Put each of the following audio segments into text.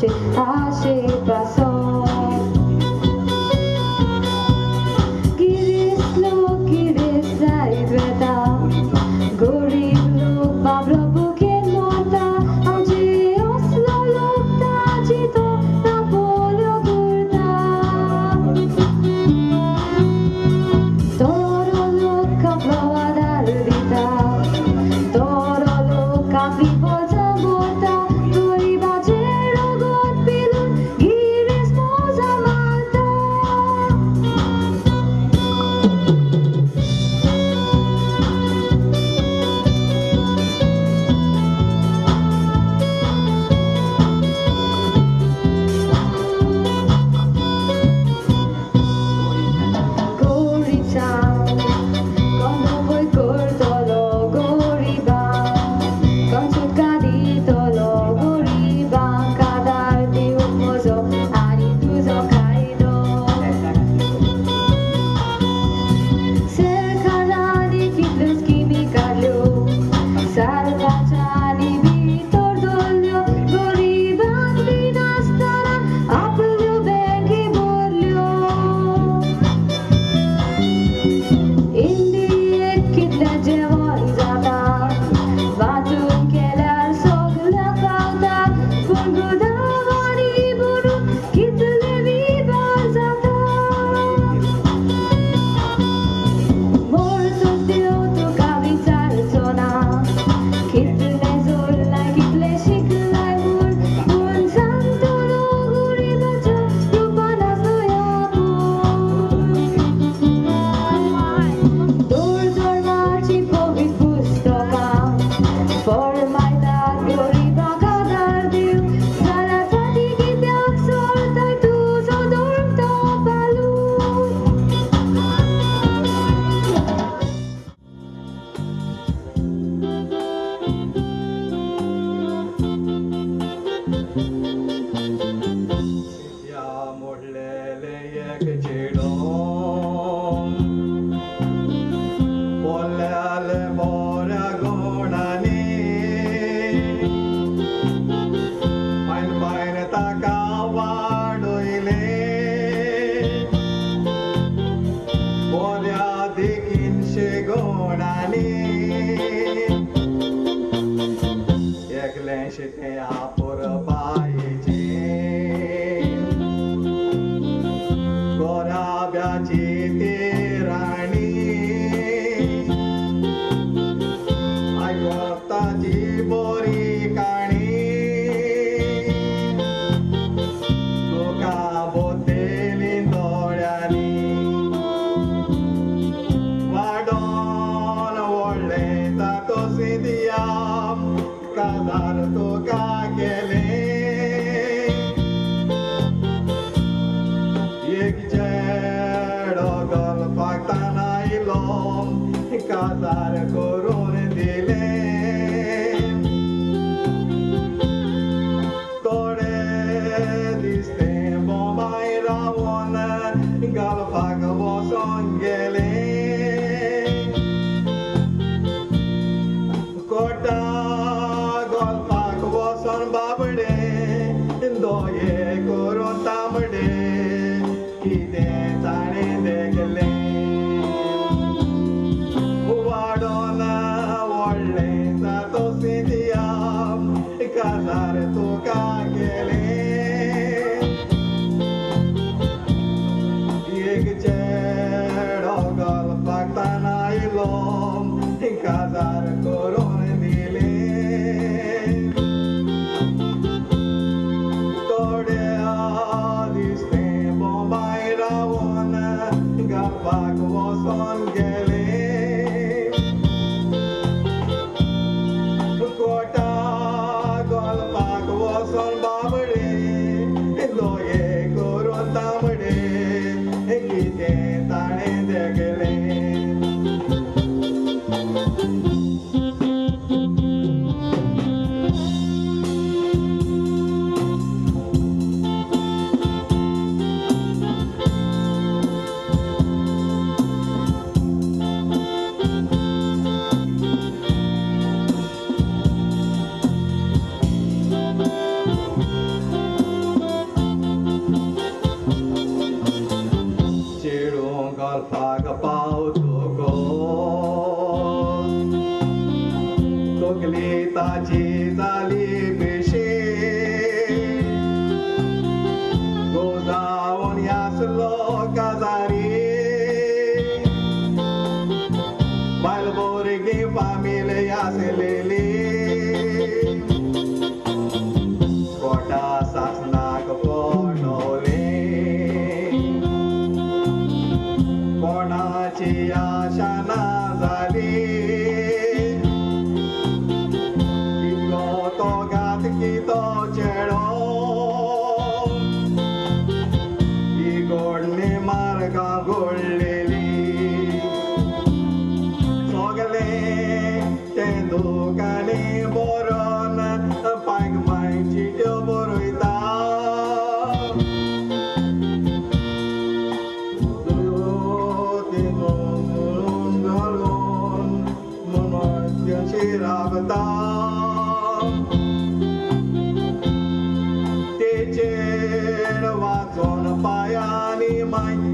आमचे आशीर्वाद गिरीश लोक गिरीश जायत वेता गरीब लोक बाबलो बुकेन मोता आमचे असलो लोक ताजितो नापोल्यो गुरता Toro loka plowadar dita Toro loka pipoca morta Tori bacero god pilun Gires moza malta Gorica Quando vuoi cortolo goriba Con ciuccaditolo goriba Cadarti un moso arituso caido Sercanani kitlus chimicalio Salvacciani vitor dolio Goriban vinastara Aplio benchi borlio Indie kitle jewan zata Vatun kelar sogla kauta Burgudavani buru kitle vivar zata Mortos dio tu kavitar zona Kitle zolla kitle shiklai mur Un santo loguri bacha rupanas Dor dor maci povit pustoka Formai da goriba kadar diu Salatati kityak sortai tu so dorm to palu या मोडलेले एक चेडों पोल्याले बऱ्या गुणांनी पायन पायन ताका वाडयले बऱ्या देखीनशे गुणांनी एकलेशे ते आपुर बायेचे गोराब्याची ती राणी आयवताची बरी काणी तुका बोतेली दोळ्यांनी वाडोन व्हडले तातोसी दिया काजार तुका केले एक चेडो गलपाक तानायलो काजार करून दिले थोडे दिसते बोंबाय रावून गलपाक वचोन गेले कोटा गलपाक वचोन बाबडे दोये करून तांबडे कितें ताणें देखलें वाडोन व्हडलें तातोसी दिया काजार तुका केलें एक चेडो गलपाक तानायलो काजार करून दिलें थोड्या दिसते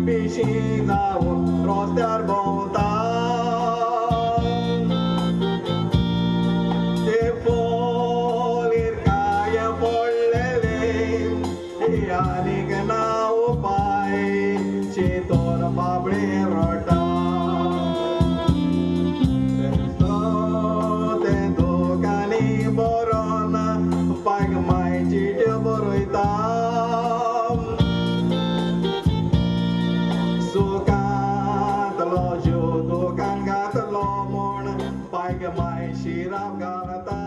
पिशी जाऊन रस्त्यार भोंवता ते फोलीर काय पडलेले आनीक ना उपाय शेतोर बाबळे रटा ते दोगांनी बरोन पायक माय चिट्यो बरयता सुखांतलो जीव दुखान घातलो म्हूण पायक माय शिराप घालता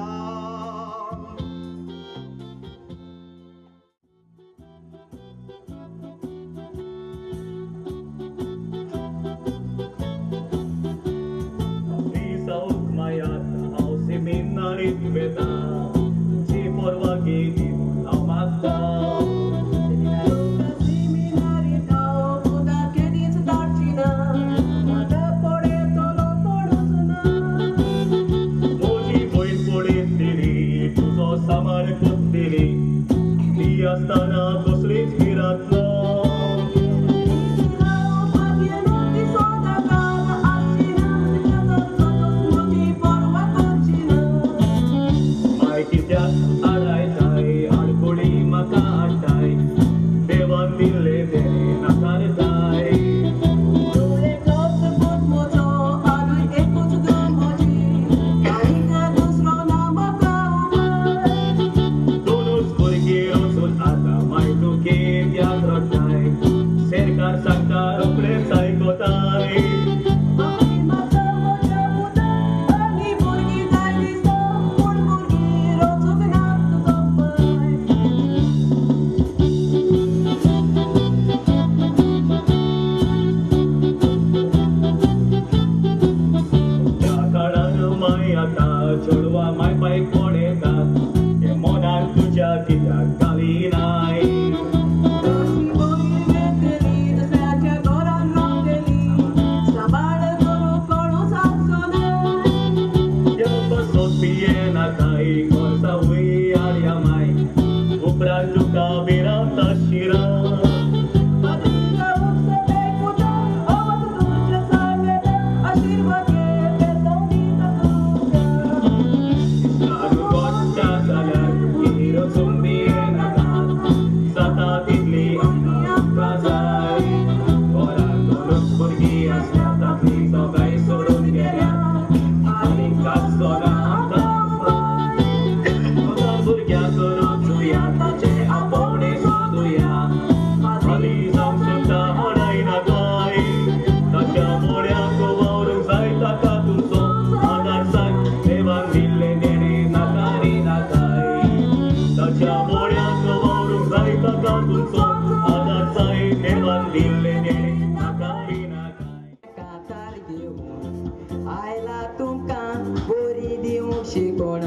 आयला तुमकां बरी दिवंक शिकोण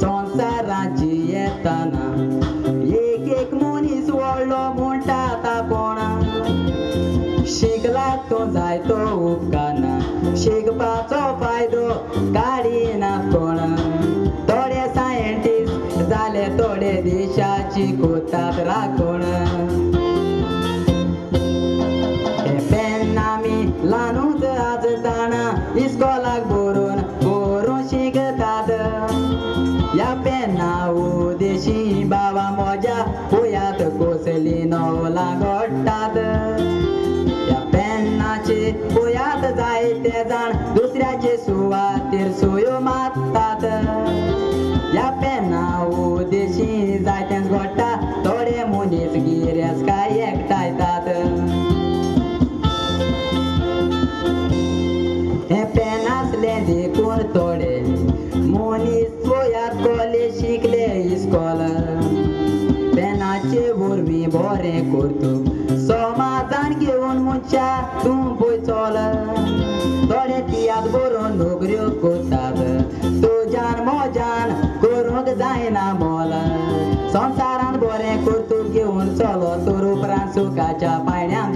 संवसाराची येताना एक एक मनीस व्हडलो म्हणटा तापोण शिकला तो जायतो उपकारना शिकपाचो फायदो काडिना कोण थोडे सायंटिस्ट जाले थोडे देशाची कोताक राखोण ल्हानूच आजताना इस्कॉलाक बरोवन शिकतात या पेन्ना उदेशी बाबा मोज्या पोयात कोसली नवलां घडटात या पेन्नाचे पोयात जायते जाण दुसऱ्याचे सुवातेर सुयो मारतात या पेन्ना उदेशी जायतेच घडटा थोडे मनीस गिरेस्काय एकठायतात हे पेन आसले देखून थोडे मनीस पोयात कॉलेज शिकले इस्कॉल पेनाचे वरवीं बरें करतूक समाजान घेवन मनशा तूं पळय चल थोडे तियात बरोवन नोकऱ्यो करतात तुज्यान मोज्यान करूंक जायना मोल संवसारान बरें करतूक घेवन चलो तर उपरांत सुखाच्या पायण्यान